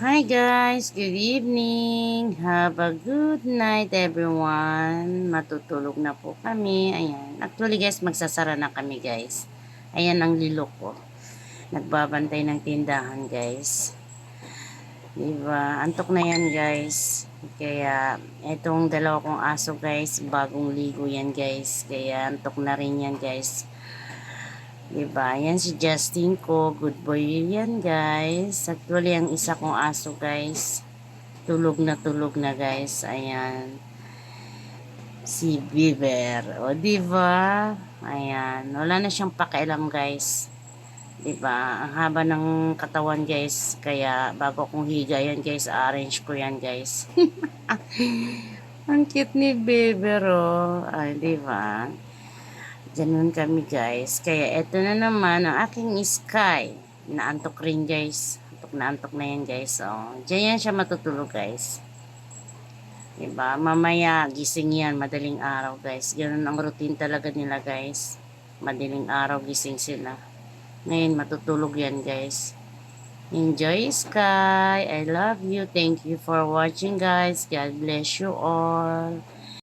Hi guys, good evening. Have a good night everyone. Matutulog na po kami. Ayan. Actually guys, magsasara na kami guys. Ayan ang lilo ko. Nagbabantay ng tindahan guys. Diba? Antok na yan guys. Kaya itong dalawa kong aso guys, bagong ligo yan guys. Kaya antok na rin yan guys. Diba? Yan si Justin ko. Good boy yan guys. Actually ang isa kong aso guys, tulog na guys. Ayan. Si Beaver. O, diba? Ayan. Wala na siyang pakialam guys. Diba? Ang haba ng katawan guys. Kaya bago kong higa yan guys, arrange ko yan guys. Ang cute ni Beaver oh. Ay, diba? Ganun kami guys. Kaya eto na naman ang aking sky. Naantok rin guys. Antok na yan guys. Oh. Diyan yan siya matutulog guys. Diba? Mamaya gising yan. Madaling araw guys. Ganun ang routine talaga nila guys. Madaling araw gising sila. Ngayon matutulog yan guys. Enjoy sky. I love you. Thank you for watching guys. God bless you all.